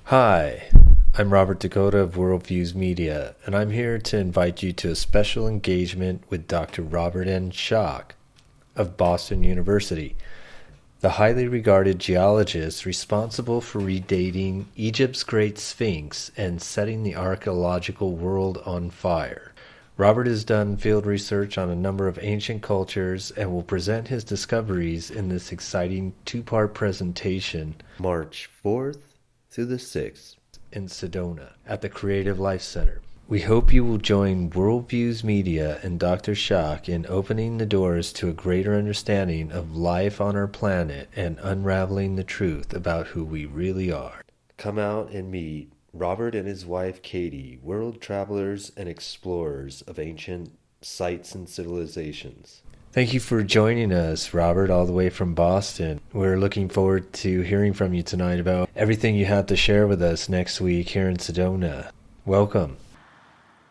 Hi, I'm Robert Dakota of ViewZ Media, and I'm here to invite you to a special engagement with Dr. Robert N. Schoch of Boston University, the highly regarded geologist responsible for redating Egypt's Great Sphinx and setting the archaeological world on fire. Robert has done field research on a number of ancient cultures and will present his discoveries in this exciting two-part presentation March 4th through the 6th in Sedona at the Creative Life Center. We hope you will join ViewZ Media and Dr. Schoch in opening the doors to a greater understanding of life on our planet and unraveling the truth about who we really are. Come out and meet Robert and his wife Katie, world travelers and explorers of ancient sites and civilizations. Thank you for joining us, Robert, all the way from Boston. We're looking forward to hearing from you tonight about everything you have to share with us next week here in Sedona. Welcome.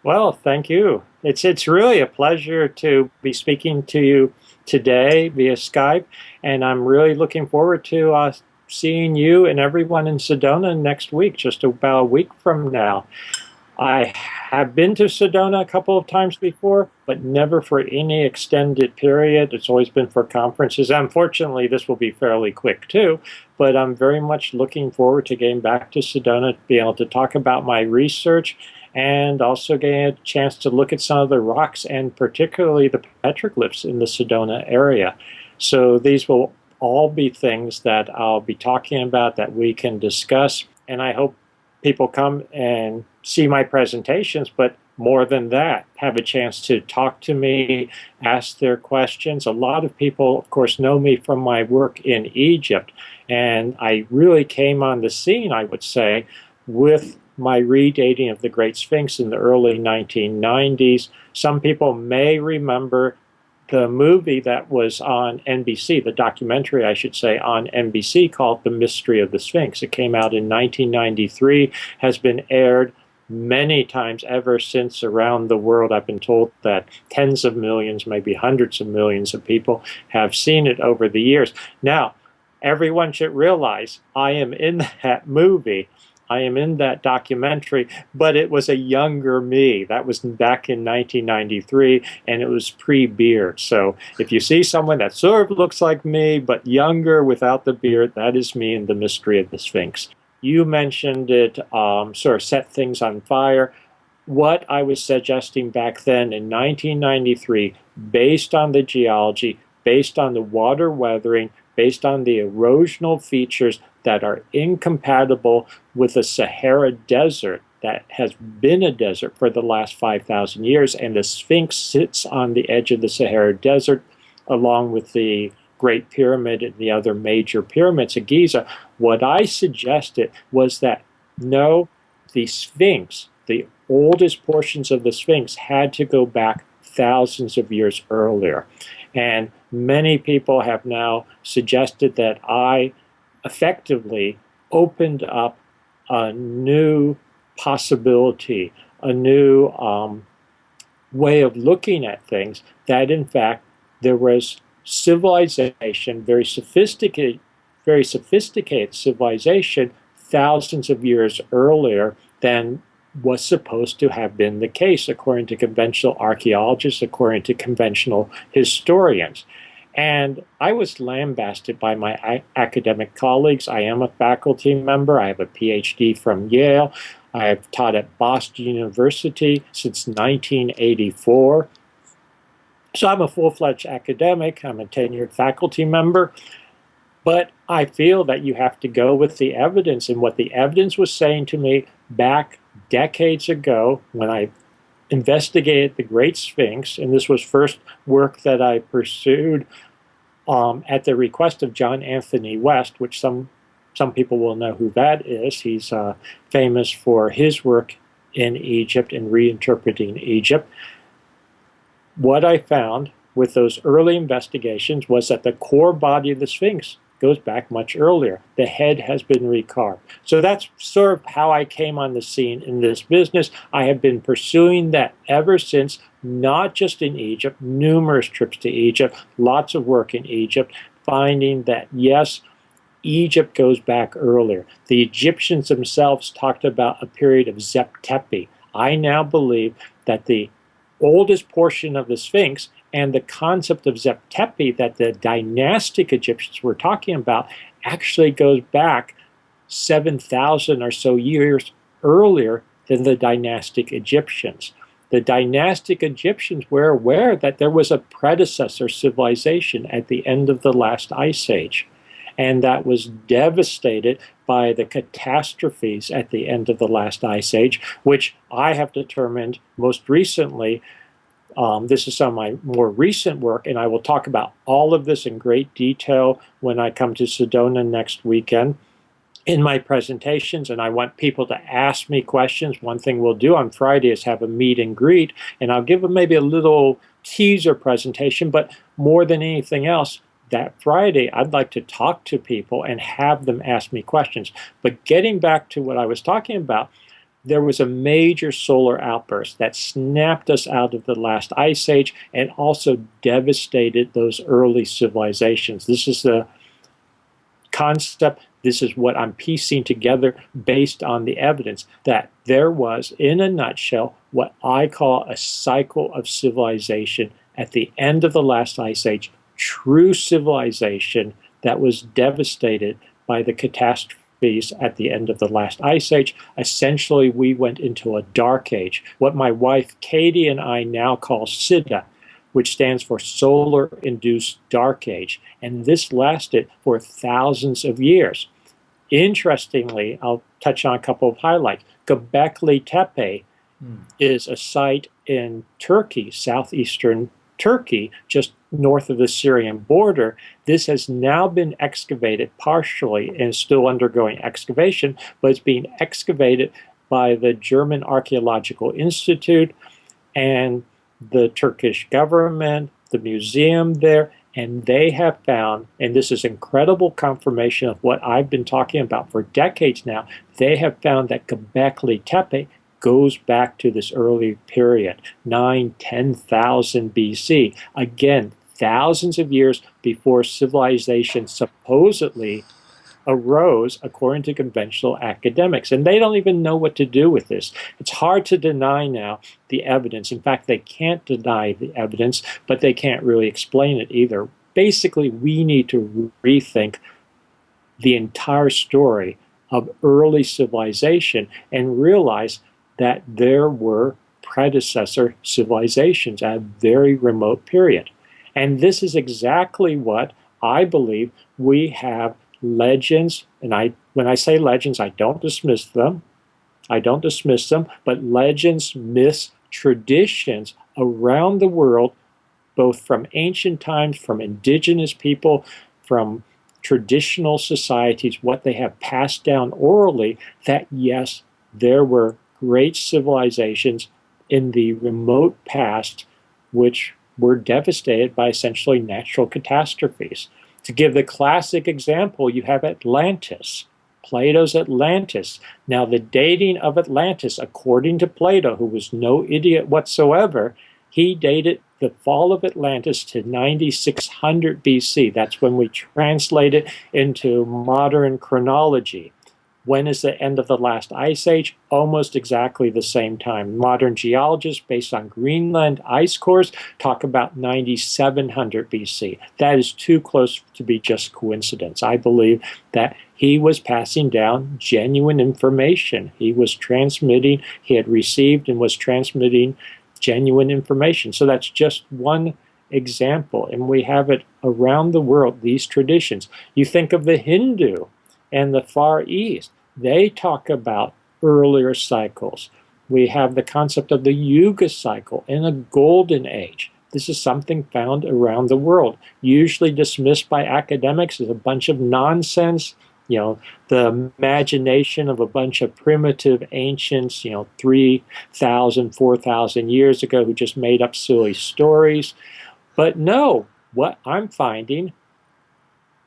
Well, thank you. It's really a pleasure to be speaking to you today via Skype, and I'm really looking forward to seeing you and everyone in Sedona next week, just about a week from now. I have been to Sedona a couple of times before, but never for any extended period. It's always been for conferences. Unfortunately, this will be fairly quick too, but I'm very much looking forward to getting back to Sedona to be able to talk about my research and also getting a chance to look at some of the rocks and particularly the petroglyphs in the Sedona area. So these will all be things that I'll be talking about that we can discuss, and I hope people come and see my presentations, but more than that, have a chance to talk to me, ask their questions. A lot of people, of course, know me from my work in Egypt, and I really came on the scene, I would say, with my redating of the Great Sphinx in the early 1990s. Some people may remember the movie that was on NBC, the documentary, I should say, on NBC called The Mystery of the Sphinx. It came out in 1993, has been aired many times ever since around the world. I've been told that tens of millions, maybe hundreds of millions of people have seen it over the years. Now, everyone should realize I am in that movie. I am in that documentary, but it was a younger me. That was back in 1993, and it was pre-beard. So if you see someone that sort of looks like me, but younger without the beard, that is me in The Mystery of the Sphinx. You mentioned it sort of set things on fire. What I was suggesting back then in 1993, based on the geology, based on the water weathering, based on the erosional features that are incompatible with the Sahara Desert that has been a desert for the last 5,000 years, and the Sphinx sits on the edge of the Sahara Desert along with the Great Pyramid and the other major pyramids of Giza. What I suggested was that no, the Sphinx, the oldest portions of the Sphinx, had to go back thousands of years earlier. And many people have now suggested that I effectively opened up a new possibility, a new way of looking at things, that in fact there was civilization, very sophisticated civilization thousands of years earlier than was supposed to have been the case, according to conventional archaeologists, according to conventional historians. And I was lambasted by my academic colleagues. I am a faculty member. I have a Ph.D. from Yale. I have taught at Boston University since 1984. So I'm a full-fledged academic. I'm a tenured faculty member. But I feel that you have to go with the evidence. And what the evidence was saying to me back decades ago when I investigated the Great Sphinx, and this was first work that I pursued at the request of John Anthony West, which some people will know who that is. He's famous for his work in Egypt and reinterpreting Egypt. What I found with those early investigations was that the core body of the Sphinx goes back much earlier. The head has been recarved. So that's sort of how I came on the scene in this business. I have been pursuing that ever since, not just in Egypt, numerous trips to Egypt, lots of work in Egypt, finding that, yes, Egypt goes back earlier. The Egyptians themselves talked about a period of Zep-Tepi. I now believe that the oldest portion of the Sphinx and the concept of Zep-Tepi that the dynastic Egyptians were talking about actually goes back 7,000 or so years earlier than the dynastic Egyptians. The dynastic Egyptians were aware that there was a predecessor civilization at the end of the last ice age, and that was devastated by the catastrophes at the end of the last ice age, which I have determined most recently. This is some of my more recent work, and I will talk about all of this in great detail when I come to Sedona next weekend in my presentations, and I want people to ask me questions. One thing we'll do on Friday is have a meet and greet, and I'll give them maybe a little teaser presentation, but more than anything else, that Friday I'd like to talk to people and have them ask me questions. But getting back to what I was talking about, there was a major solar outburst that snapped us out of the last ice age and also devastated those early civilizations. This is the concept. This is what I'm piecing together based on the evidence that there was, in a nutshell, what I call a cycle of civilization at the end of the last ice age, true civilization that was devastated by the catastrophes at the end of the last ice age. Essentially, we went into a dark age, what my wife Katie and I now call SIDA, which stands for Solar-Induced Dark Age, and this lasted for thousands of years. Interestingly, I'll touch on a couple of highlights. Göbekli Tepe is a site in Turkey, southeastern Turkey, just north of the Syrian border. This has now been excavated partially and is still undergoing excavation, but it's being excavated by the German Archaeological Institute and the Turkish government, the museum there, and they have found, and this is incredible confirmation of what I've been talking about for decades now, they have found that Göbekli Tepe goes back to this early period, 10,000 BC. Again, thousands of years before civilization supposedly arose according to conventional academics. And they don't even know what to do with this. It's hard to deny now the evidence. In fact, they can't deny the evidence, but they can't really explain it either. Basically, we need to rethink the entire story of early civilization and realize that there were predecessor civilizations at a very remote period. And this is exactly what I believe we have legends, and when I say legends, I don't dismiss them. But legends, myths, traditions around the world, both from ancient times, from indigenous people, from traditional societies, what they have passed down orally, that yes, there were great civilizations in the remote past which were devastated by essentially natural catastrophes. To give the classic example, you have Atlantis, Plato's Atlantis. Now, the dating of Atlantis, according to Plato, who was no idiot whatsoever, he dated the fall of Atlantis to 9600 BC. That's when we translate it into modern chronology. When is the end of the last ice age? Almost exactly the same time. Modern geologists, based on Greenland ice cores, talk about 9700 BC. That is too close to be just coincidence. I believe that he was passing down genuine information. He was transmitting, he had received and was transmitting genuine information. So that's just one example, and we have it around the world, these traditions. You think of the Hindu and the Far East. They talk about earlier cycles. We have the concept of the Yuga cycle and a golden age. This is something found around the world, usually dismissed by academics as a bunch of nonsense. You know, the imagination of a bunch of primitive ancients, 3,000, 4,000 years ago who just made up silly stories. But no, what I'm finding,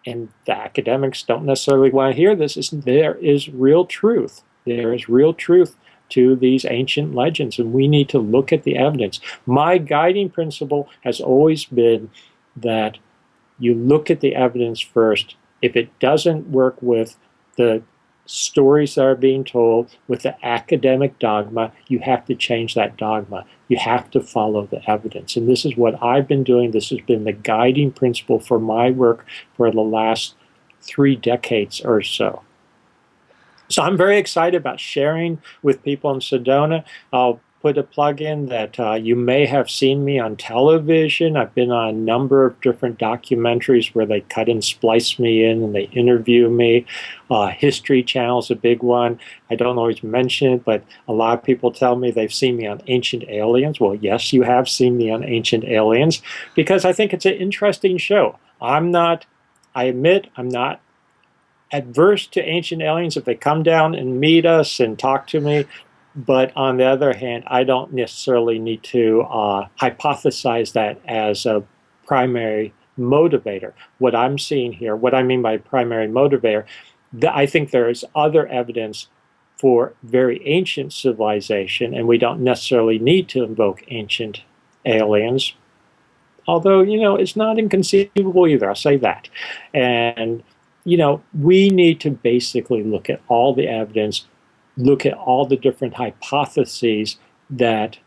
and the academics don't necessarily want to hear this, is there is real truth. There is real truth to these ancient legends, and we need to look at the evidence. My guiding principle has always been that you look at the evidence first If it doesn't work with the stories that are being told, with the academic dogma, you have to change that dogma. You have to follow the evidence. And this is what I've been doing. This has been the guiding principle for my work for the last 3 decades or so. So I'm very excited about sharing with people in Sedona. I'll put a plug in that you may have seen me on television. I've been on a number of different documentaries where they cut and splice me in and they interview me. History Channel is a big one. I don't always mention it, but a lot of people tell me they've seen me on Ancient Aliens. Well, yes, you have seen me on Ancient Aliens, because I think it's an interesting show. I admit, I'm not adverse to Ancient Aliens if they come down and meet us and talk to me. But on the other hand, I don't necessarily need to hypothesize that as a primary motivator. What I'm seeing here, what I mean by primary motivator, I think there is other evidence for very ancient civilization, and we don't necessarily need to invoke ancient aliens. Although, it's not inconceivable either, I'll say that. And, we need to basically look at all the evidence, look at all the different hypotheses that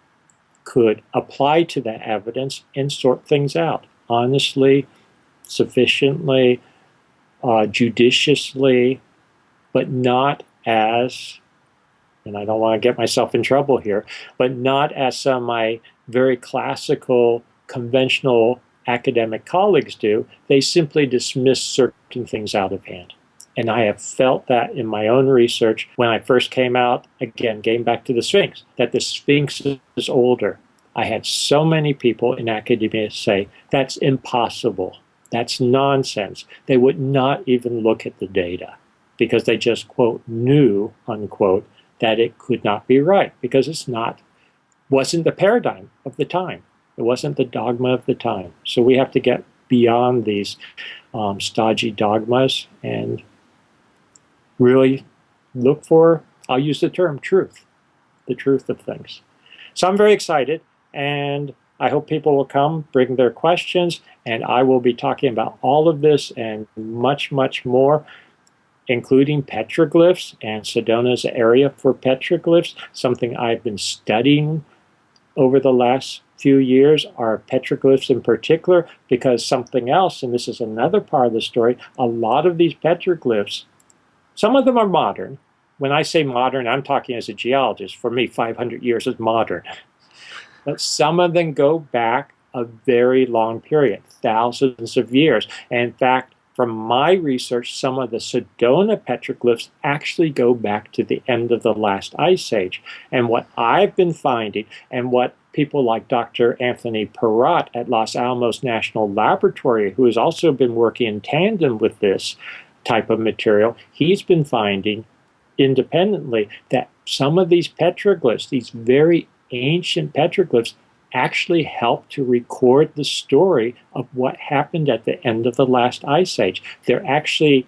could apply to that evidence and sort things out honestly, sufficiently, judiciously, but not as, and I don't want to get myself in trouble here, but not as some of my very classical, conventional academic colleagues do. They simply dismiss certain things out of hand. And I have felt that in my own research when I first came out, again, getting back to the Sphinx, that the Sphinx is older. I had so many people in academia say, that's impossible. That's nonsense. They would not even look at the data because they just, quote, knew, unquote, that it could not be right because wasn't the paradigm of the time. It wasn't the dogma of the time. So we have to get beyond these stodgy dogmas and really look for, I'll use the term truth, the truth of things. So I'm very excited, and I hope people will come, bring their questions, and I will be talking about all of this and much, much more, including petroglyphs and Sedona's area for petroglyphs. Something I've been studying over the last few years are petroglyphs in particular, because something else, and this is another part of the story, a lot of these petroglyphs, some of them are modern. When I say modern, I'm talking as a geologist. For me, 500 years is modern. But some of them go back a very long period, thousands of years. And in fact, from my research, some of the Sedona petroglyphs actually go back to the end of the last ice age. And what I've been finding, and what people like Dr. Anthony Perrott at Los Alamos National Laboratory, who has also been working in tandem with this type of material, he's been finding independently that some of these petroglyphs, these very ancient petroglyphs, actually help to record the story of what happened at the end of the last ice age. They're actually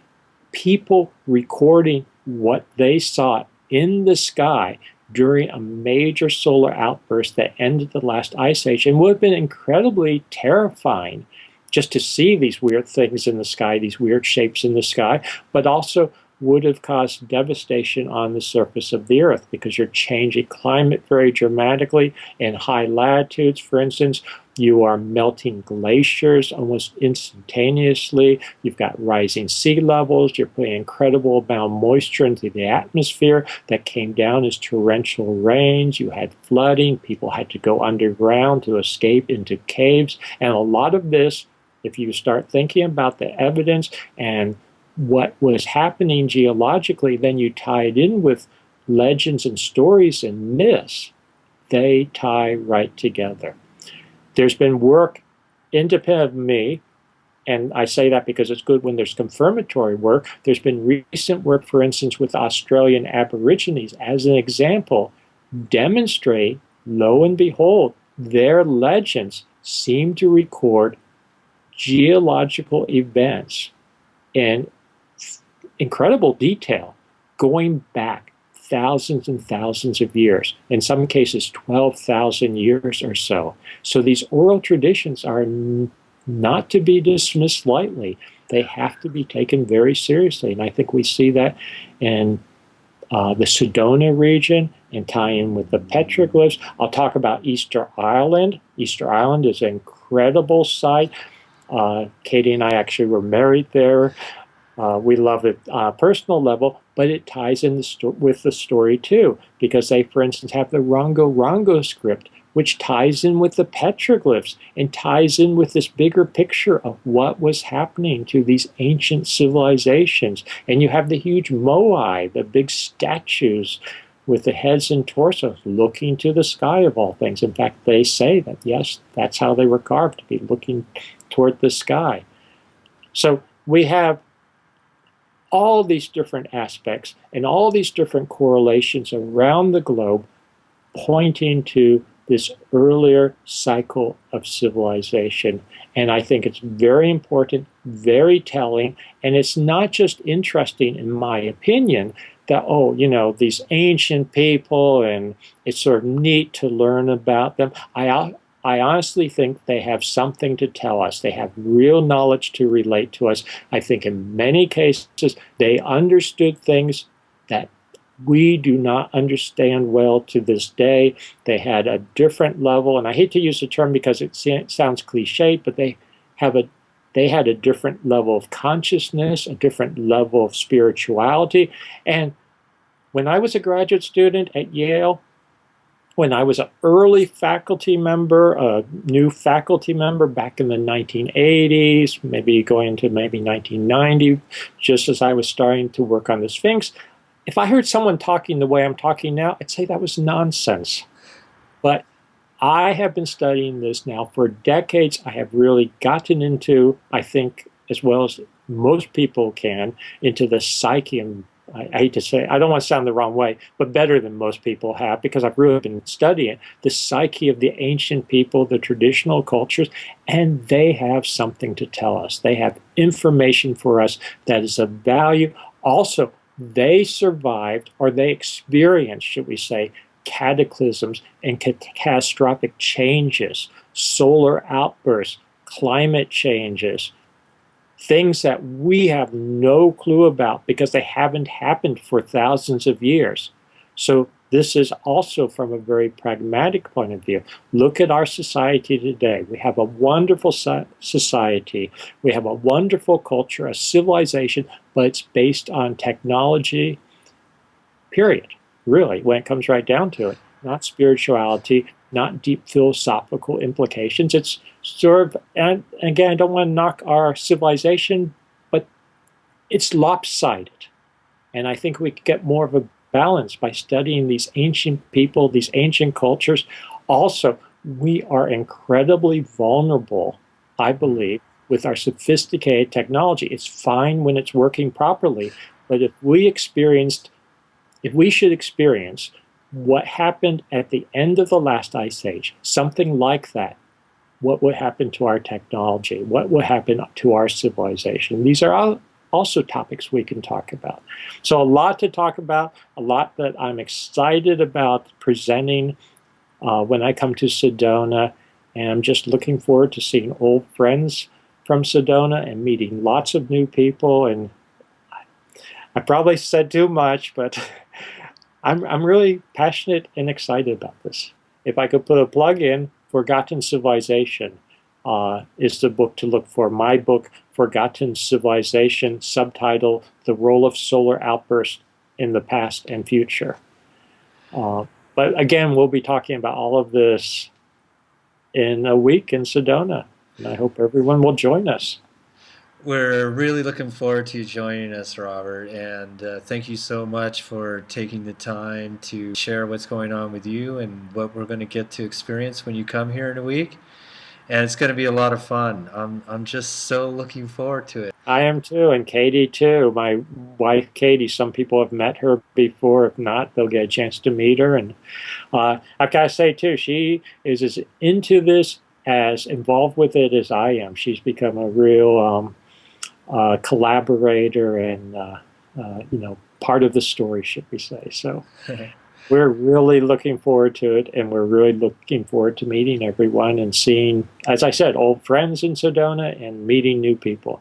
people recording what they saw in the sky during a major solar outburst that ended the last ice age, and would have been incredibly terrifying just to see these weird things in the sky, these weird shapes in the sky, but also would have caused devastation on the surface of the Earth because you're changing climate very dramatically. In high latitudes, for instance, you are melting glaciers almost instantaneously. You've got rising sea levels. You're putting incredible amount of moisture into the atmosphere that came down as torrential rains. You had flooding. People had to go underground to escape into caves. And a lot of this, if you start thinking about the evidence and what was happening geologically, then you tie it in with legends and stories and myths. They tie right together. There's been work independent of me, and I say that because it's good when there's confirmatory work. There's been recent work, for instance, with Australian Aborigines, as an example, demonstrate, lo and behold, their legends seem to record geological events in incredible detail going back thousands and thousands of years, in some cases 12,000 years or so. So these oral traditions are not to be dismissed lightly. they have to be taken very seriously. And I think we see that in the Sedona region and tie in with the petroglyphs. I'll talk about Easter Island. Easter Island is an incredible site. Katie and I actually were married there. We love it on a personal level, but it ties in with the story too, because they, for instance, have the Rongo Rongo script, which ties in with the petroglyphs and ties in with this bigger picture of what was happening to these ancient civilizations. And you have the huge moai, the big statues with the heads and torsos looking to the sky of all things. In fact, they say that, yes, that's how they were carved, to be looking toward the sky. So we have all these different aspects and all these different correlations around the globe pointing to this earlier cycle of civilization. And I think it's very important, very telling, and it's not just interesting, in my opinion, that, oh, you know, these ancient people, and it's sort of neat to learn about them. I honestly think they have something to tell us. They have real knowledge to relate to us. I think in many cases, they understood things that we do not understand well to this day. They had a different level, and I hate to use the term because it sounds cliche, but they had a different level of consciousness, a different level of spirituality. And when I was a graduate student at Yale, when I was an early faculty member, a new faculty member back in the 1980s, maybe going into maybe 1990, just as I was starting to work on the Sphinx, if I heard someone talking the way I'm talking now, I'd say that was nonsense. But I have been studying this now for decades. I have really gotten into, I think, as well as most people can, into the psyche, and I hate to say, I don't want to sound the wrong way, but better than most people have, because I've really been studying the psyche of the ancient people, the traditional cultures, and they have something to tell us. They have information for us that is of value. Also, they survived, or they experienced, should we say, cataclysms and catastrophic changes, solar outbursts, climate changes, things that we have no clue about because they haven't happened for thousands of years. So this is also from a very pragmatic point of view. Look at our society today. We have a wonderful society. We have a wonderful culture, a civilization, but it's based on technology, period. Really, when it comes right down to it. Not spirituality, not deep philosophical implications. It's sort of, and again, I don't want to knock our civilization, but it's lopsided. And I think we could get more of a balance by studying these ancient people, these ancient cultures. Also, we are incredibly vulnerable, I believe, with our sophisticated technology. It's fine when it's working properly, but if we should experience what happened at the end of the last ice age, something like that, what would happen to our technology? What would happen to our civilization? These are also topics we can talk about. So a lot to talk about, a lot that I'm excited about presenting when I come to Sedona, and I'm just looking forward to seeing old friends from Sedona and meeting lots of new people. And I probably said too much, but I'm really passionate and excited about this. If I could put a plug in, Forgotten Civilization is the book to look for. My book, Forgotten Civilization, subtitle, The Role of Solar Outbursts in the Past and Future. But again, we'll be talking about all of this in a week in Sedona, and I hope everyone will join us. We're really looking forward to you joining us, Robert, and thank you so much for taking the time to share what's going on with you and what we're going to get to experience when you come here in a week. And it's going to be a lot of fun. I'm just so looking forward to it. I am too, and Katie too. My wife, Katie, some people have met her before. If not, they'll get a chance to meet her. And I've got to say too, she is as into this, as involved with it as I am. She's become a real collaborator and part of the story, should we say. So we're really looking forward to it, and we're really looking forward to meeting everyone and seeing, as I said, old friends in Sedona and meeting new people.